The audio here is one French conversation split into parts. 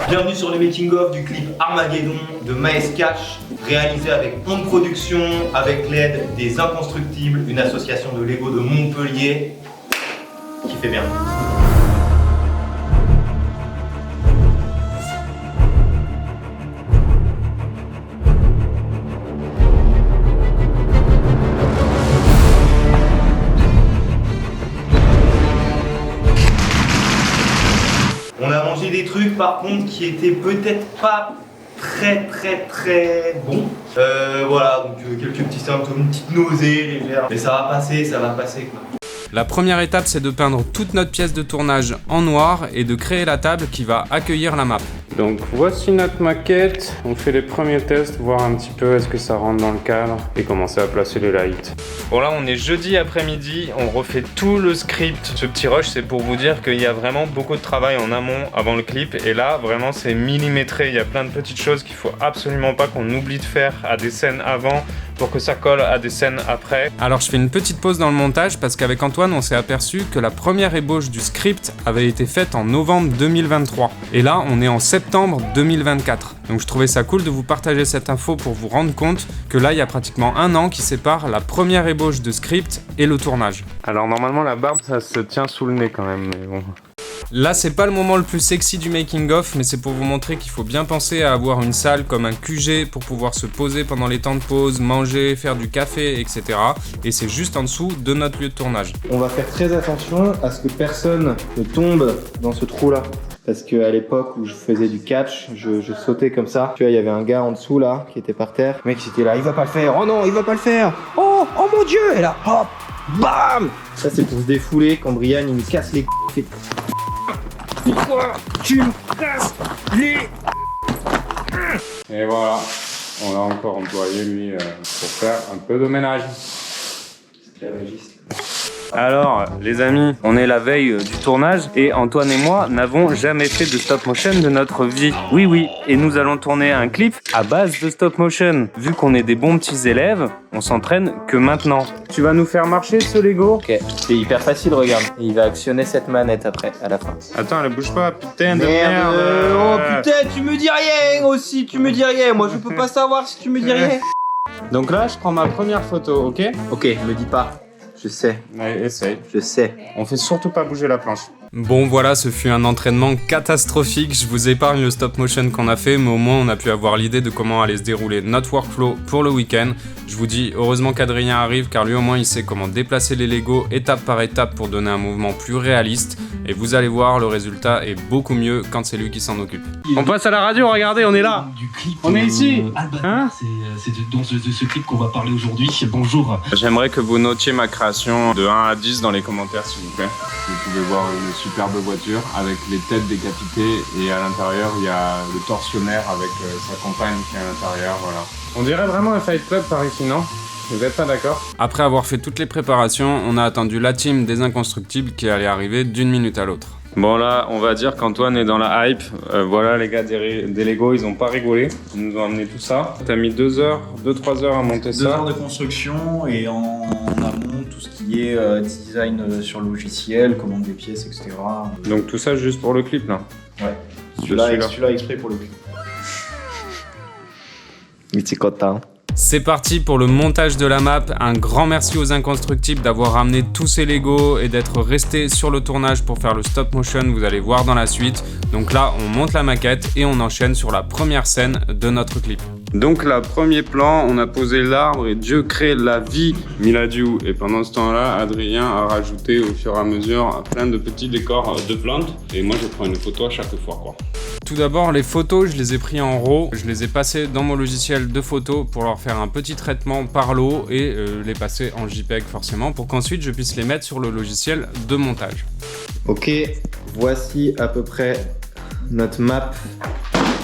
Bienvenue sur le making-of du clip Armageddon de Maes Cash, réalisé avec Onde Production, avec l'aide des Inconstructibles, une association de Lego de Montpellier qui fait bien. On a mangé des trucs par contre qui étaient peut-être pas très bons. Voilà, donc quelques petits symptômes, une petite nausée légère. Mais ça va passer quoi. La première étape, c'est de peindre toute notre pièce de tournage en noir et de créer la table qui va accueillir la map. Donc voici notre maquette, on fait les premiers tests, voir un petit peu est-ce que ça rentre dans le cadre et commencer à placer les lights. Bon là on est jeudi après-midi, on refait tout le script. Ce petit rush c'est pour vous dire qu'il y a vraiment beaucoup de travail en amont avant le clip et là vraiment c'est millimétré, il y a plein de petites choses qu'il faut absolument pas qu'on oublie de faire à des scènes avant pour que ça colle à des scènes après. Alors je fais une petite pause dans le montage parce qu'avec Antoine on s'est aperçu que la première ébauche du script avait été faite en novembre 2023 et là on est en septembre 2024. Donc je trouvais ça cool de vous partager cette info pour vous rendre compte que là il y a pratiquement un an qui sépare la première ébauche de script et le tournage. Alors normalement la barbe ça se tient sous le nez quand même mais bon. Là c'est pas le moment le plus sexy du making of mais c'est pour vous montrer qu'il faut bien penser à avoir une salle comme un QG pour pouvoir se poser pendant les temps de pause, manger, faire du café etc. Et c'est juste en dessous de notre lieu de tournage. On va faire très attention à ce que personne ne tombe dans ce trou là. Parce qu'à l'époque où je faisais du catch, je sautais comme ça. Tu vois, il y avait un gars en dessous là qui était par terre. Le mec il était là, il va pas le faire, oh non, il va pas le faire. Oh mon dieu. Et là, hop, bam. Ça c'est pour se défouler quand Brian il me casse les couilles. Pourquoi tu me casses les... Et voilà, on l'a encore employé lui pour faire un peu de ménage. Alors les amis, on est la veille du tournage et Antoine et moi n'avons jamais fait de stop motion de notre vie. Oui, et nous allons tourner un clip à base de stop motion. Vu qu'on est des bons petits élèves, on s'entraîne que maintenant. Tu vas nous faire marcher ce Lego? Ok, c'est hyper facile, regarde. Il va actionner cette manette après, à la fin. Attends, elle bouge pas, putain de merde. Oh putain, tu me dis rien aussi, tu me dis rien. Moi je peux pas savoir si tu me dis rien. Donc là, je prends ma première photo, ok? Ok, me dis pas. Je sais. Allez, essaye. Je sais. On fait surtout pas bouger la planche. Bon voilà, ce fut un entraînement catastrophique. Je vous épargne le stop motion qu'on a fait, mais au moins on a pu avoir l'idée de comment allait se dérouler notre workflow pour le week-end. Je vous dis heureusement qu'Adrien arrive, car lui au moins il sait comment déplacer les Lego étape par étape pour donner un mouvement plus réaliste. Et vous allez voir, le résultat est beaucoup mieux quand c'est lui qui s'en occupe. On passe à la radio, regardez, on est là. Du clip, on est ici. Hein, c'est dans ce clip qu'on va parler aujourd'hui. Bonjour. J'aimerais que vous notiez ma création de 1 à 10 dans les commentaires s'il vous plaît. Vous pouvez voir une superbe voiture avec les têtes décapitées et à l'intérieur il y a le tortionnaire avec sa compagne qui est à l'intérieur, voilà. On dirait vraiment un Fight Club par ici, non? Vous êtes pas d'accord? Après avoir fait toutes les préparations, on a attendu la team des Inconstructibles qui allait arriver d'une minute à l'autre. Bon là, on va dire qu'Antoine est dans la hype. Voilà les gars des Lego, ils ont pas rigolé. Ils nous ont amené tout ça. T'as mis 2-3 heures à monter ça. 2 heures de construction et en amont tout ce qui est design sur le logiciel, commande des pièces, etc. Donc tout ça juste pour le clip là? Ouais. Celui-là exprès pour le clip. Il était content. C'est parti pour le montage de la map. Un grand merci aux Inconstructibles d'avoir ramené tous ces Lego et d'être restés sur le tournage pour faire le stop motion. Vous allez voir dans la suite. Donc là, on monte la maquette et on enchaîne sur la première scène de notre clip. Donc là, premier plan, on a posé l'arbre et Dieu crée la vie, Miladiou. Et pendant ce temps-là, Adrien a rajouté au fur et à mesure plein de petits décors de plantes. Et moi, je prends une photo à chaque fois, quoi. Tout d'abord, les photos, je les ai pris en RAW. Je les ai passées dans mon logiciel de photos pour leur faire un petit traitement par l'eau et les passer en JPEG forcément pour qu'ensuite je puisse les mettre sur le logiciel de montage. Ok, voici à peu près notre map.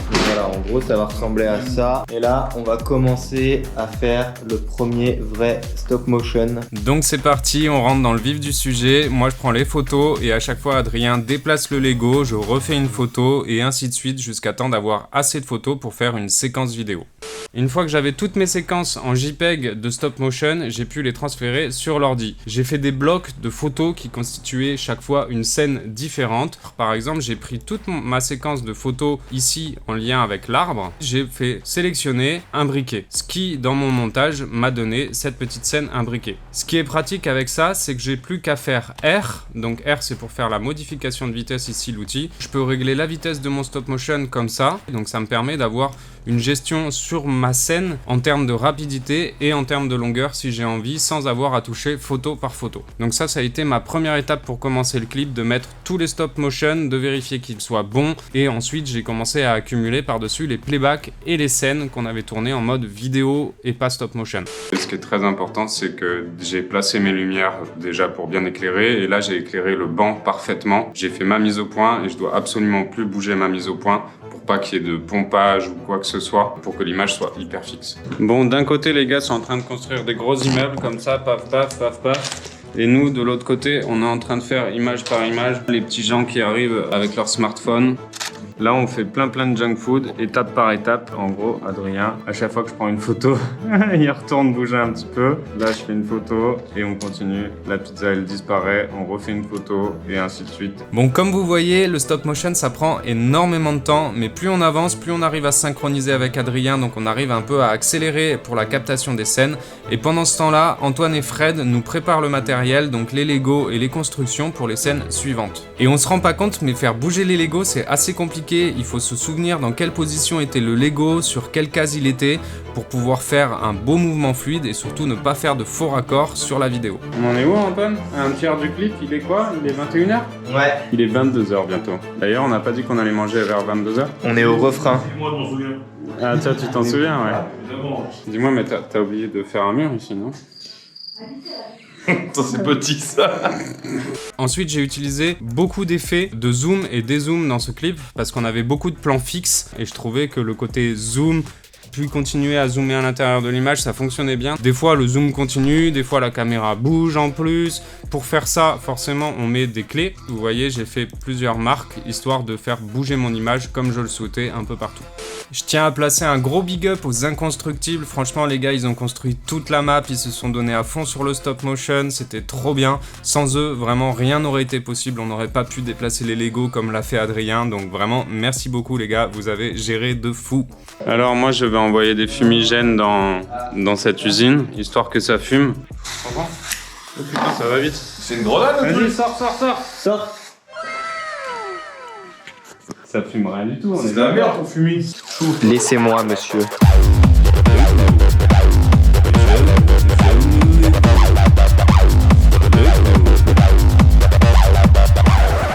Voilà. voilà, en gros ça va ressembler à ça. Et là on va commencer à faire le premier vrai stop motion. Donc c'est parti, on rentre dans le vif du sujet. Moi je prends les photos et à chaque fois Adrien déplace le Lego, je refais une photo et ainsi de suite jusqu'à temps d'avoir assez de photos pour faire une séquence vidéo. Une fois que j'avais toutes mes séquences en JPEG de stop motion, j'ai pu les transférer sur l'ordi. J'ai fait des blocs de photos qui constituaient chaque fois une scène différente. Par exemple, j'ai pris toute ma séquence de photos ici en lien avec l'arbre. J'ai fait sélectionner imbriqué, ce qui dans mon montage m'a donné cette petite scène imbriquée. Ce qui est pratique avec ça, c'est que j'ai plus qu'à faire R. Donc R, c'est pour faire la modification de vitesse ici, l'outil. Je peux régler la vitesse de mon stop motion comme ça. Donc ça me permet d'avoir une gestion sur ma scène en termes de rapidité et en termes de longueur si j'ai envie, sans avoir à toucher photo par photo. Donc ça a été ma première étape pour commencer le clip, de mettre tous les stop motion, de vérifier qu'ils soient bons, et ensuite j'ai commencé à accumuler par-dessus les playbacks et les scènes qu'on avait tournées en mode vidéo et pas stop motion. Et ce qui est très important, c'est que j'ai placé mes lumières déjà pour bien éclairer, et là j'ai éclairé le banc parfaitement. J'ai fait ma mise au point et je dois absolument plus bouger ma mise au point pour pas qu'il y ait de pompage ou quoi que ce soit, pour que l'image soit hyper fixe. Bon, d'un côté les gars sont en train de construire des gros immeubles comme ça, paf paf paf paf. Et nous, de l'autre côté, on est en train de faire image par image les petits gens qui arrivent avec leur smartphone. Là, on fait plein de junk food, étape par étape. En gros, Adrien, à chaque fois que je prends une photo, il retourne bouger un petit peu. Là, je fais une photo et on continue. La pizza, elle disparaît, on refait une photo et ainsi de suite. Bon, comme vous voyez, le stop motion, ça prend énormément de temps. Mais plus on avance, plus on arrive à synchroniser avec Adrien. Donc, on arrive un peu à accélérer pour la captation des scènes. Et pendant ce temps-là, Antoine et Fred nous préparent le matériel, donc les Lego et les constructions pour les scènes suivantes. Et on se rend pas compte, mais faire bouger les Lego, c'est assez compliqué. Il faut se souvenir dans quelle position était le Lego, sur quelle case il était, pour pouvoir faire un beau mouvement fluide et surtout ne pas faire de faux raccords sur la vidéo. On en est où, Antoine? Un tiers du clip, il est quoi? Il est 21h? Ouais. Il est 22h bientôt. D'ailleurs, on n'a pas dit qu'on allait manger vers 22h? On est au refrain. Moi, je m'en souviens. Ah, toi, tu t'en souviens, ouais. Évidemment. Dis-moi, mais t'as oublié de faire un mur ici, non? Ça, c'est petit, ça. Ensuite, j'ai utilisé beaucoup d'effets de zoom et dézoom dans ce clip parce qu'on avait beaucoup de plans fixes et je trouvais que le côté zoom puis continuer à zoomer à l'intérieur de l'image, ça fonctionnait bien. Des fois, le zoom continue, des fois, la caméra bouge en plus. Pour faire ça, forcément, on met des clés. Vous voyez, j'ai fait plusieurs marques, histoire de faire bouger mon image comme je le souhaitais un peu partout. Je tiens à placer un gros big up aux Inconstructibles. Franchement, les gars, ils ont construit toute la map, ils se sont donnés à fond sur le stop motion, c'était trop bien. Sans eux, vraiment, rien n'aurait été possible. On n'aurait pas pu déplacer les Lego comme l'a fait Adrien. Donc vraiment, merci beaucoup, les gars, vous avez géré de fou. Alors moi, je vais envoyer des fumigènes dans cette usine, histoire que ça fume. Oh putain, ça va vite. C'est une grenade, le truc. Vas-y, sors. Ça fume rien du tout. C'est de la merde, ton fumier. Laissez-moi, monsieur.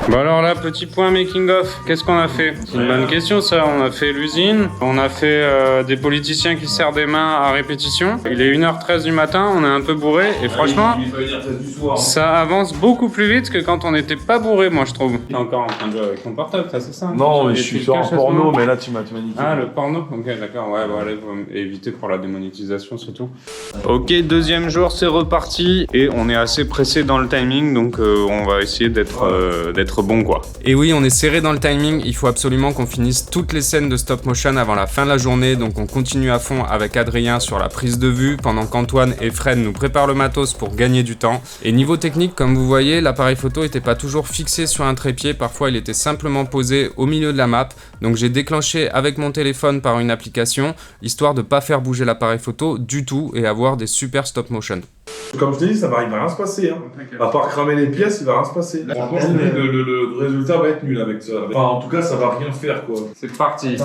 Bon alors là, petit point making of, qu'est-ce qu'on a fait? C'est une bonne question ça, on a fait l'usine, on a fait des politiciens qui serrent des mains à répétition. Il est 1h13 du matin, on est un peu bourré et franchement, ça avance beaucoup plus vite que quand on n'était pas bourré, moi je trouve. T'es encore en train de jouer avec ton portable, ça c'est ça? Non, mais je suis sur un porno, mais là tu m'as niqué. Ah, le porno? Ok, d'accord, ouais, bon, allez, faut éviter pour la démonétisation surtout. Ok, deuxième jour, c'est reparti et on est assez pressé dans le timing, donc on va essayer d'être bon quoi. Et oui, on est serré dans le timing, il faut absolument qu'on finisse toutes les scènes de stop motion avant la fin de la journée, donc on continue à fond avec Adrien sur la prise de vue pendant qu'Antoine et Fred nous préparent le matos pour gagner du temps. Et niveau technique, comme vous voyez, l'appareil photo était pas toujours fixé sur un trépied, parfois il était simplement posé au milieu de la map, donc j'ai déclenché avec mon téléphone par une application, histoire de pas faire bouger l'appareil photo du tout et avoir des super stop motion. Comme je t'ai dit, il va rien se passer. Hein. À part cramer les pièces, il va rien se passer. Franchement, le résultat va être nul avec ça. Enfin, en tout cas, ça va rien faire quoi. C'est parti.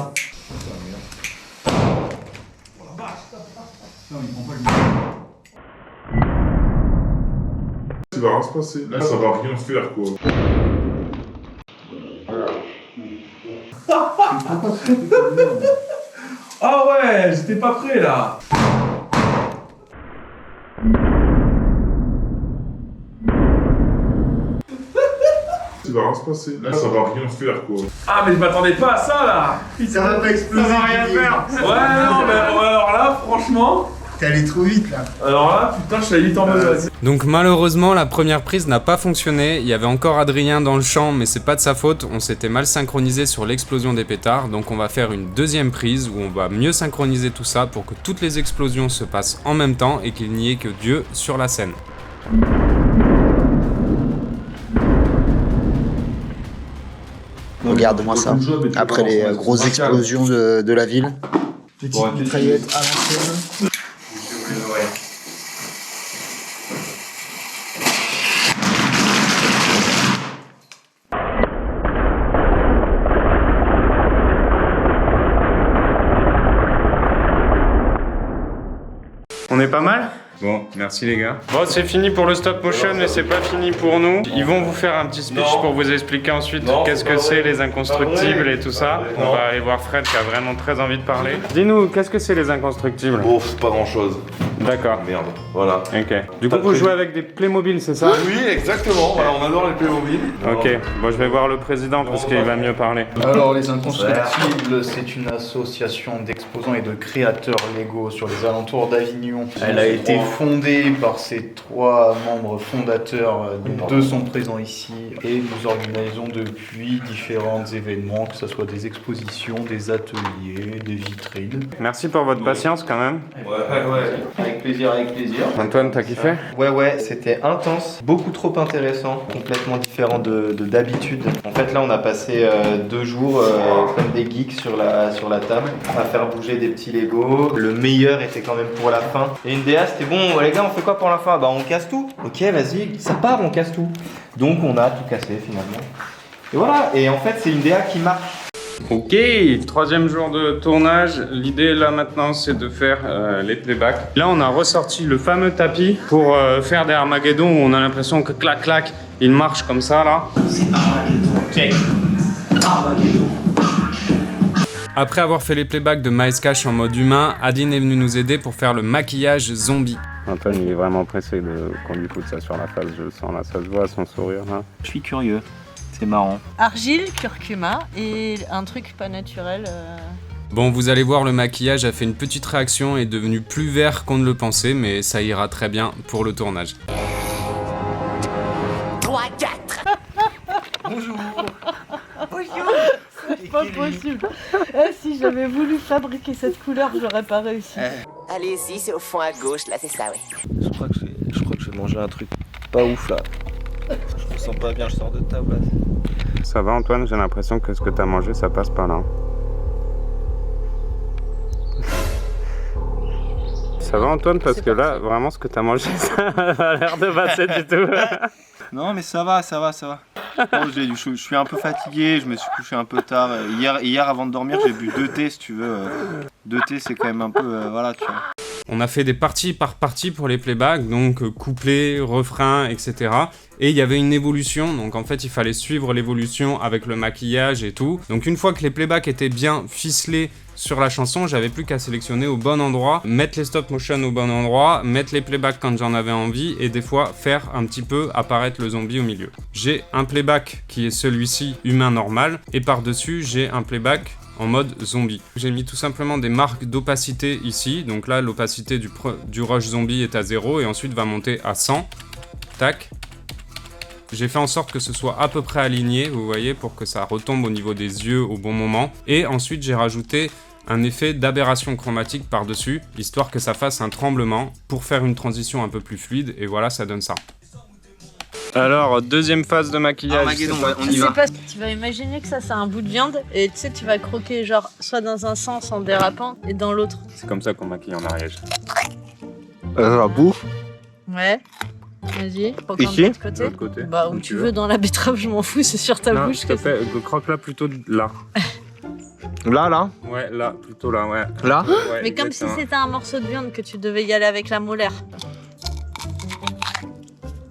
Il va rien se passer. Là, ça va rien faire quoi. Ah ouais, j'étais pas prêt là. il va rien se passer. Là, ça va rien faire, quoi. Ah, mais je m'attendais pas à ça, là. Ça va pas exploser. Ça va rien faire. Ouais, non, mais alors là, franchement... T'es allé trop vite, là. Alors là, putain, je suis vite en besogne. Donc malheureusement la première prise n'a pas fonctionné, il y avait encore Adrien dans le champ mais c'est pas de sa faute, on s'était mal synchronisé sur l'explosion des pétards, donc on va faire une deuxième prise où on va mieux synchroniser tout ça pour que toutes les explosions se passent en même temps et qu'il n'y ait que Dieu sur la scène. Regarde-moi ça. Après les grosses explosions de la ville. Petite mitraillette à l'ancienne. On est pas mal ? Bon, merci les gars. Bon, c'est fini pour le stop motion, mais c'est pas fini pour nous. Ils vont vous faire un petit speech pour vous expliquer ensuite qu'est-ce que c'est les inconstructibles et tout ça. On va aller voir Fred qui a vraiment très envie de parler. Dis-nous, qu'est-ce que c'est les inconstructibles? Bon, c'est pas grand-chose. D'accord. Merde, voilà. Ok. Du coup, vous jouez avec des Playmobil, c'est ça? Oui, exactement. Voilà, on adore les Playmobil. Ok. Bon, je vais voir le président parce qu'il va mieux parler. Alors, les Inconstructibles, c'est une association d'exposants et de créateurs légaux sur les alentours d'Avignon. Elle a été fondée par ses 3 membres fondateurs, dont 2 sont présents ici. Et nous organisons depuis différents événements, que ce soit des expositions, des ateliers, des vitrines. Merci pour votre patience quand même. Ouais. Avec plaisir, avec plaisir. Antoine, t'as kiffé? Ouais, c'était intense, beaucoup trop intéressant, complètement différent de d'habitude. En fait, là, on a passé 2 jours comme des geeks sur la table, à faire bouger des petits Lego. Le meilleur était quand même pour la fin. Et une DA, c'était bon, les gars, on fait quoi pour la fin? Bah, on casse tout. Ok, vas-y, ça part, on casse tout. Donc, on a tout cassé finalement. Et voilà, et en fait, c'est une DA qui marche. Ok, 3e jour de tournage. L'idée là maintenant c'est de faire les playbacks. Là on a ressorti le fameux tapis pour faire des Armageddon où on a l'impression que clac clac il marche comme ça là. C'est Armageddon, check. Armageddon. Après avoir fait les playbacks de Miles Cash en mode humain, Adine est venu nous aider pour faire le maquillage zombie. Antoine il est vraiment pressé qu'on lui foute ça sur la face, je le sens là, ça se voit à son sourire là. Je suis curieux. C'est marrant. Argile, curcuma et un truc pas naturel. Bon, vous allez voir, le maquillage a fait une petite réaction et est devenu plus vert qu'on ne le pensait, mais ça ira très bien pour le tournage. 3, 4. Bonjour. C'est pas possible. Si j'avais voulu fabriquer cette couleur, j'aurais pas réussi. Allez-y, c'est au fond à gauche, là, c'est ça, oui. Je crois que je vais manger un truc pas ouf là. Je me sens pas bien, je sors de table là. Ça va Antoine, j'ai l'impression que ce que t'as mangé ça passe pas là. Ça va Antoine, parce que là vraiment ce que t'as mangé ça a l'air de passer du tout. Non mais ça va. Je suis un peu fatigué, je me suis couché un peu tard. Hier avant de dormir j'ai bu 2 thés si tu veux. 2 thés c'est quand même un peu, voilà tu vois. On a fait des parties par partie pour les playbacks, donc couplet, refrain, etc. Et il y avait une évolution, donc en fait il fallait suivre l'évolution avec le maquillage et tout. Donc une fois que les playbacks étaient bien ficelés sur la chanson, j'avais plus qu'à sélectionner au bon endroit, mettre les stop motion au bon endroit, mettre les playbacks quand j'en avais envie et des fois faire un petit peu apparaître le zombie au milieu. J'ai un playback qui est celui-ci, humain normal, et par-dessus j'ai un playback en mode zombie. J'ai mis tout simplement des marques d'opacité ici, donc là l'opacité du rush zombie est à 0 et ensuite va monter à 100. Tac. J'ai fait en sorte que ce soit à peu près aligné, vous voyez, pour que ça retombe au niveau des yeux au bon moment. Et ensuite j'ai rajouté un effet d'aberration chromatique par-dessus, histoire que ça fasse un tremblement pour faire une transition un peu plus fluide, et voilà, ça donne ça. Alors, deuxième phase de maquillage. On y va. Tu vas imaginer que ça c'est un bout de viande et tu sais tu vas croquer genre soit dans un sens en dérapant et dans l'autre. C'est comme ça qu'on maquille en Ariège. La bouffe. Ouais. Vas-y, croque Ici, de l'autre côté. De l'autre côté. Bah où tu veux, dans la betterave, je m'en fous, c'est sur ta bouche que c'est. Croque là plutôt là. Là. Ouais, là, plutôt là, ouais. Là. Ouais, Mais comme exactement. si c'était un morceau de viande que tu devais y aller avec la molaire.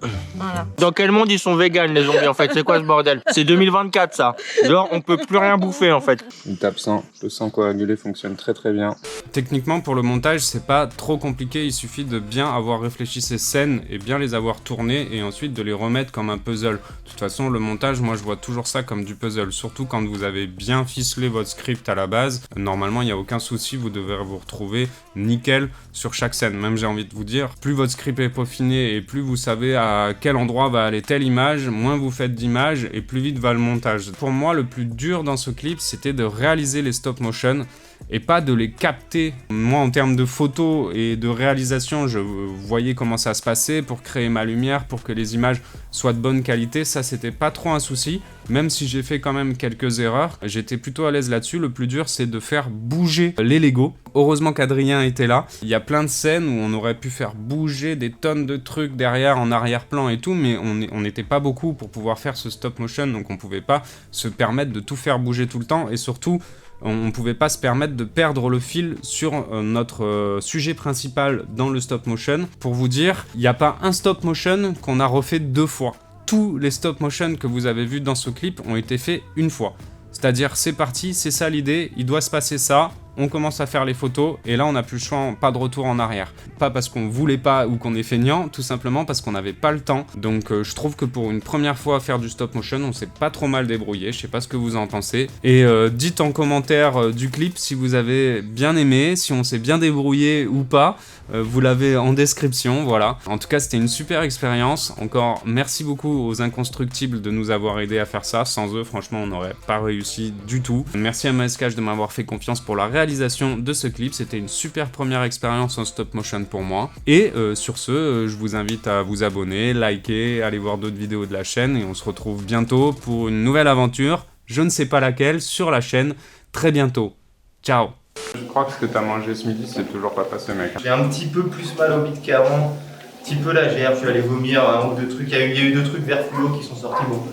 Ouais. Voilà. Dans quel monde ils sont véganes les zombies en fait? C'est quoi ce bordel? C'est 2024 ça. Genre on peut plus rien bouffer en fait. Une tape sang, le sang coagulé fonctionne très très bien. Techniquement pour le montage c'est pas trop compliqué, il suffit de bien avoir réfléchi ces scènes et bien les avoir tournées et ensuite de les remettre comme un puzzle. De toute façon le montage moi je vois toujours ça comme du puzzle, surtout quand vous avez bien ficelé votre script à la base. Normalement il n'y a aucun souci, vous devez vous retrouver nickel sur chaque scène. Même j'ai envie de vous dire, plus votre script est peaufiné et plus vous savez à quel endroit va aller telle image, moins vous faites d'images et plus vite va le montage. Pour moi le plus dur dans ce clip c'était de réaliser les stop motion et pas de les capter. Moi en termes de photos et de réalisation je voyais comment ça se passait pour créer ma lumière, pour que les images soient de bonne qualité, ça c'était pas trop un souci, même si j'ai fait quand même quelques erreurs, j'étais plutôt à l'aise là-dessus. Le plus dur c'est de faire bouger les Lego. Heureusement qu'Adrien était là, il y a plein de scènes où on aurait pu faire bouger des tonnes de trucs derrière en arrière-plan et tout, mais on n'était pas beaucoup pour pouvoir faire ce stop motion, donc on pouvait pas se permettre de tout faire bouger tout le temps et surtout on ne pouvait pas se permettre de perdre le fil sur notre sujet principal dans le stop motion. Pour vous dire, il n'y a pas un stop motion qu'on a refait 2 fois. Tous les stop motion que vous avez vus dans ce clip ont été faits une fois. C'est-à-dire, c'est parti, c'est ça l'idée, il doit se passer ça, on commence à faire les photos, et là on n'a plus le choix, pas de retour en arrière. Pas parce qu'on voulait pas ou qu'on est feignant, tout simplement parce qu'on n'avait pas le temps. Donc je trouve que pour une première fois à faire du stop motion, on s'est pas trop mal débrouillé, je sais pas ce que vous en pensez. Et dites en commentaire du clip si vous avez bien aimé, si on s'est bien débrouillé ou pas. Vous l'avez en description, voilà. En tout cas, c'était une super expérience. Encore merci beaucoup aux Inconstructibles de nous avoir aidés à faire ça. Sans eux, franchement, on n'aurait pas réussi du tout. Merci à MSCash de m'avoir fait confiance pour la réalisation de ce clip. C'était une super première expérience en stop motion pour moi. Et sur ce, je vous invite à vous abonner, liker, aller voir d'autres vidéos de la chaîne. Et on se retrouve bientôt pour une nouvelle aventure. Je ne sais pas laquelle, sur la chaîne. Très bientôt. Ciao. Je crois que ce que t'as mangé ce midi, c'est toujours pas passé, mec. J'ai un petit peu plus mal au bide qu'avant, un petit peu la gerbe, je suis allé vomir un ou deux trucs, il y a eu 2 trucs vert fluo qui sont sortis. Bon,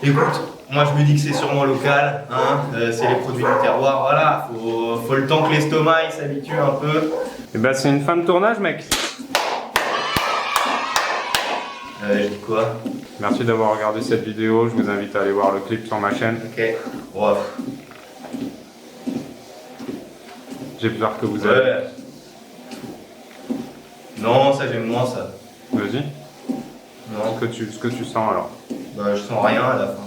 écoute, moi je me dis que c'est sûrement local, hein, c'est les produits du terroir, voilà, faut le temps que l'estomac il s'habitue un peu. Et bah c'est une fin de tournage, mec. Je dis quoi? Merci d'avoir regardé cette vidéo, je vous invite à aller voir le clip sur ma chaîne. Ok, wow. J'ai peur que vous ayez. Ouais. Non, ça j'aime moins ça. Vas-y. Non. Ce que tu sens alors. Bah je sens rien à la fin.